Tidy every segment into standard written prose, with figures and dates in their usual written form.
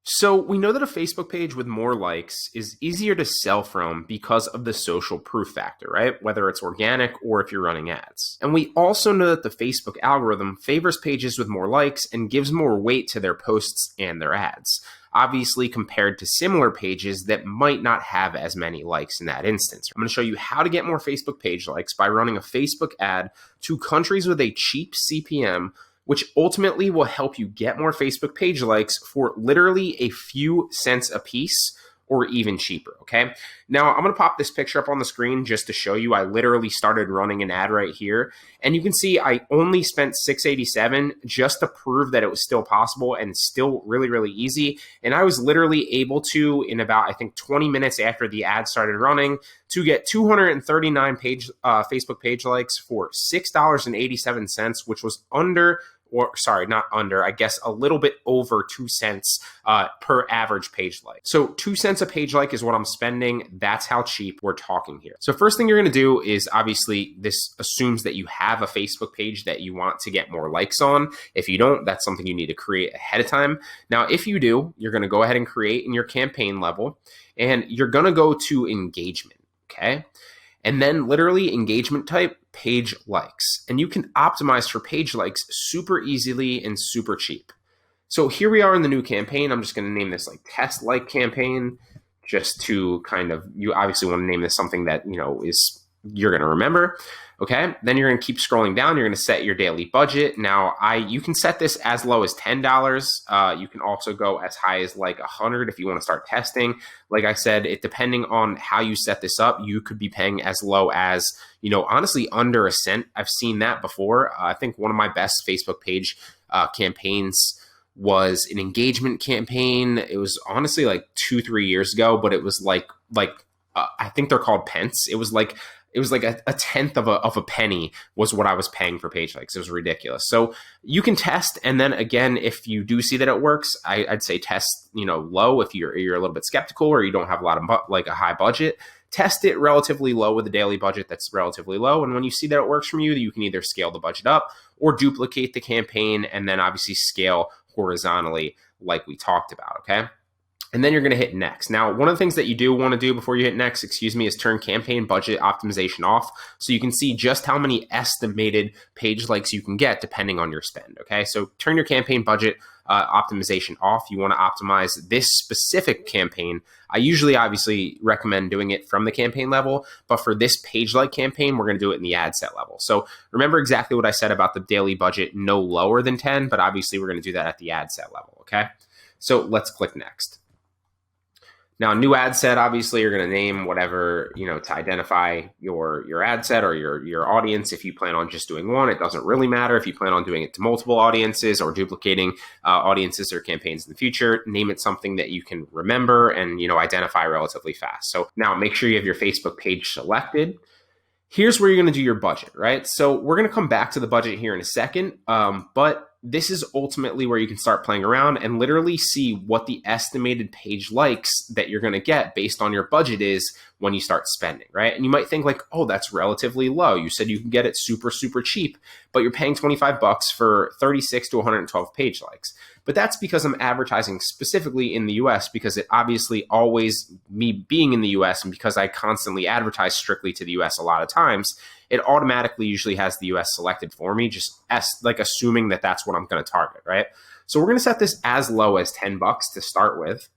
So we know that a Facebook page with more likes is easier to sell from because of the social proof factor, right? Whether it's organic or if you're running ads. And we also know that the Facebook algorithm favors pages with more likes and gives more weight to their posts and their ads, obviously compared to similar pages that might not have as many likes in that instance. I'm going to show you how to get more Facebook page likes by running a Facebook ad to countries with a cheap CPM, which ultimately will help you get more Facebook page likes for literally a few cents a piece or even cheaper, okay? Now, I'm gonna pop this picture up on the screen just to show you. I literally started running an ad right here, and you can see I only spent $687 just to prove that it was still possible and still really, really easy. And I was literally able to, in about, I think, 20 minutes after the ad started running, to get 239 Facebook page likes for $6.87, which was I guess a little bit over 2 cents per average page like. So 2 cents a page like is what I'm spending. That's how cheap we're talking here. So first thing you're going to do is, obviously, this assumes that you have a Facebook page that you want to get more likes on. If you don't, that's something you need to create ahead of time. Now, if you do, you're going to go ahead and create in your campaign level, and you're going to go to engagement, okay? And then literally engagement type, page likes. And you can optimize for page likes super easily and super cheap. So here we are in the new campaign. I'm just going to name this like test like campaign, just to kind of, you obviously want to name this something that, you're going to remember. Okay. Then you're going to keep scrolling down. You're going to set your daily budget. Now you can set this as low as $10. You can also go as high as like $100 if you want to start testing. Like I said, it depending on how you set this up, you could be paying as low as, honestly under a cent. I've seen that before. I think one of my best Facebook page campaigns was an engagement campaign. It was honestly like 2-3 years ago, but it was like I think they're called pence. It was like a tenth of a penny was what I was paying for page likes. It was ridiculous. So you can test, and then again, if you do see that it works, I'd say test low if you're a little bit skeptical or you don't have a lot of a high budget. Test it relatively low with a daily budget that's relatively low, and when you see that it works from you can either scale the budget up or duplicate the campaign, and then obviously scale horizontally like we talked about. Okay. And then you're going to hit next. Now, one of the things that you do want to do before you hit next, is turn campaign budget optimization off, so you can see just how many estimated page likes you can get depending on your spend. Okay, so turn your campaign budget optimization off. You want to optimize this specific campaign. I usually obviously recommend doing it from the campaign level, but for this page like campaign, we're going to do it in the ad set level. So remember exactly what I said about the daily budget, no lower than 10, but obviously we're going to do that at the ad set level. Okay, so let's click next. Now, new ad set, obviously, you're going to name whatever, to identify your ad set or your audience. If you plan on just doing one, it doesn't really matter. If you plan on doing it to multiple audiences or duplicating audiences or campaigns in the future, name it something that you can remember and, identify relatively fast. So now make sure you have your Facebook page selected. Here's where you're going to do your budget, right? So we're going to come back to the budget here in a second, but this is ultimately where you can start playing around and literally see what the estimated page likes that you're going to get based on your budget is when you start spending, right? And you might think like, oh, that's relatively low. You said you can get it super, super cheap, but you're paying $25 for 36 to 112 page likes. But that's because I'm advertising specifically in the US, because it obviously always, me being in the US and because I constantly advertise strictly to the US a lot of times, it automatically usually has the US selected for me, just assuming that that's what I'm going to target, right? So we're going to set this as low as $10 to start with.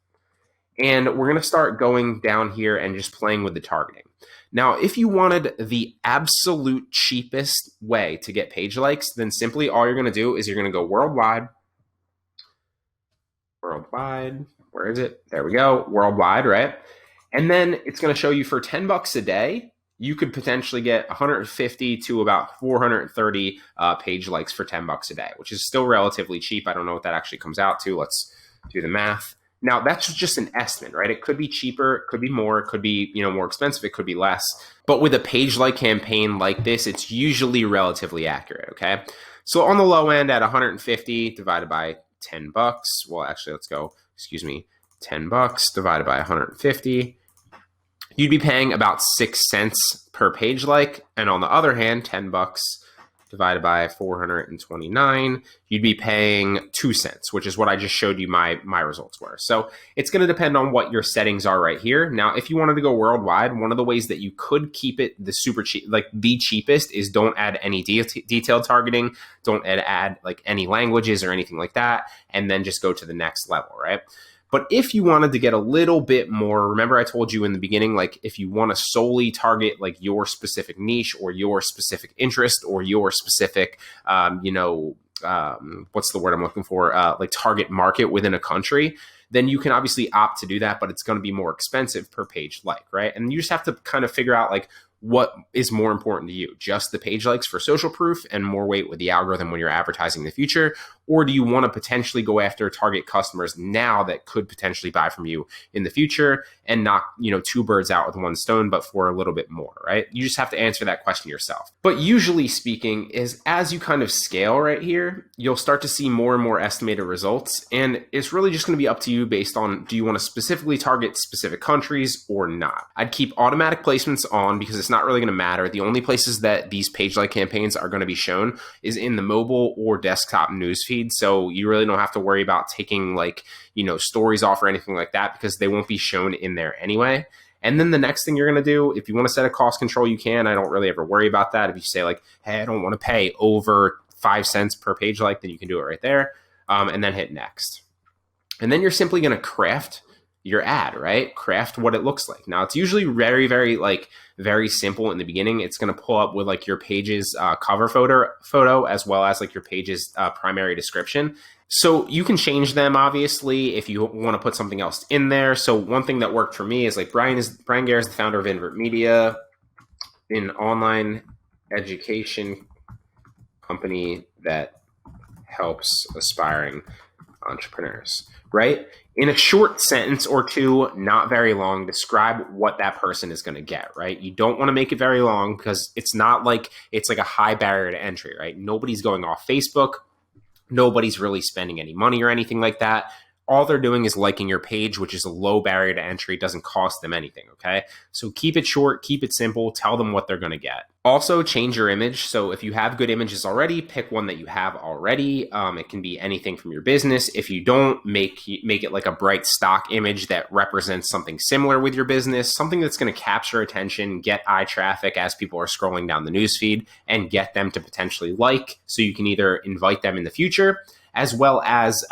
And we're going to start going down here and just playing with the targeting. Now, if you wanted the absolute cheapest way to get page likes, then simply all you're going to do is you're going to go worldwide. Worldwide, where is it? There we go, worldwide, right? And then it's going to show you for $10 a day, you could potentially get 150 to about 430 page likes for $10 a day, which is still relatively cheap. I don't know what that actually comes out to. Let's do the math. Now, that's just an estimate, right? It could be cheaper, it could be more, it could be more expensive, it could be less. But with a page like campaign like this, it's usually relatively accurate, okay? So on the low end at 150 divided by $10, well, actually, let's go, $10 divided by 150, you'd be paying about 6 cents per page like. And on the other hand, $10 divided by 429, you'd be paying 2 cents, which is what I just showed you my results were. So it's going to depend on what your settings are right here. Now, if you wanted to go worldwide, one of the ways that you could keep it the super cheap, like the cheapest, is don't add any detailed targeting, don't add like any languages or anything like that, and then just go to the next level, right? But if you wanted to get a little bit more, remember I told you in the beginning, like if you want to solely target like your specific niche or your specific interest or your specific, what's the word I'm looking for? Like target market within a country, then you can obviously opt to do that, but it's going to be more expensive per page like, right? And you just have to kind of figure out like what is more important to you, just the page likes for social proof and more weight with the algorithm when you're advertising in the future? Or do you want to potentially go after target customers now that could potentially buy from you in the future and knock, two birds out with one stone, but for a little bit more, right? You just have to answer that question yourself. But usually speaking is as you kind of scale right here, you'll start to see more and more estimated results. And it's really just going to be up to you based on, do you want to specifically target specific countries or not? I'd keep automatic placements on because it's not really going to matter. The only places that these page like campaigns are going to be shown is in the mobile or desktop newsfeed. So you really don't have to worry about taking like, stories off or anything like that because they won't be shown in there anyway. And then the next thing you're going to do, if you want to set a cost control, you can. I don't really ever worry about that. If you say like, hey, I don't want to pay over 5 cents per page like, then you can do it right there. And then hit next. And then you're simply going to craft your ad, right? Craft what it looks like. Now it's usually very, very simple in the beginning. It's going to pull up with like your page's cover photo as well as like your page's primary description. So you can change them obviously if you want to put something else in there. So one thing that worked for me is like Bryan Gare is the founder of Invert Media, an online education company that helps aspiring entrepreneurs, right? In a short sentence or two, not very long, describe what that person is going to get, right? You don't want to make it very long because it's not like it's like a high barrier to entry, right? Nobody's going off Facebook. Nobody's really spending any money or anything like that. All they're doing is liking your page, which is a low barrier to entry. It doesn't cost them anything, okay? So keep it short, keep it simple, tell them what they're going to get. Also, change your image. So if you have good images already, pick one that you have already. It can be anything from your business. If you don't, make it like a bright stock image that represents something similar with your business, something that's going to capture attention, get eye traffic as people are scrolling down the newsfeed, and get them to potentially like, so you can either invite them in the future, as well as,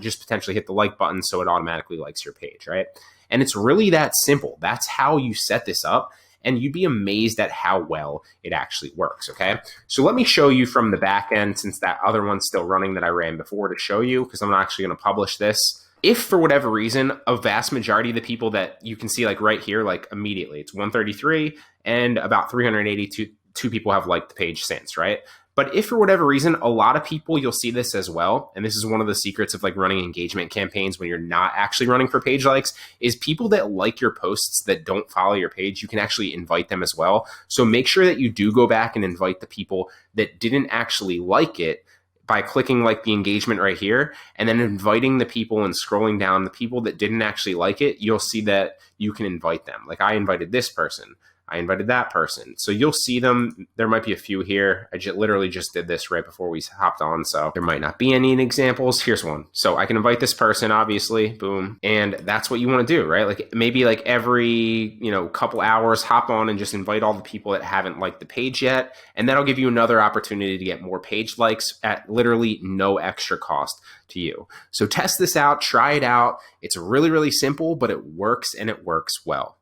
just potentially hit the like button so it automatically likes your page, right? And it's really that simple. That's how you set this up. And you'd be amazed at how well it actually works, okay? So let me show you from the back end, since that other one's still running that I ran before, to show you, because I'm not actually going to publish this. If for whatever reason, a vast majority of the people that you can see like right here, like immediately, it's 133 and about 382 people have liked the page since, right? But if for whatever reason, a lot of people, you'll see this as well, and this is one of the secrets of like running engagement campaigns when you're not actually running for page likes, is people that like your posts that don't follow your page, you can actually invite them as well. So make sure that you do go back and invite the people that didn't actually like it by clicking like the engagement right here, and then inviting the people and scrolling down the people that didn't actually like it. You'll see that you can invite them. Like I invited this person. I invited that person. So you'll see them. There might be a few here. I literally just did this right before we hopped on, so there might not be any examples. Here's one. So I can invite this person, obviously, boom. And that's what you want to do, right? Like maybe like every, couple hours, hop on and just invite all the people that haven't liked the page yet. And that'll give you another opportunity to get more page likes at literally no extra cost to you. So test this out, try it out. It's really, really simple, but it works and it works well.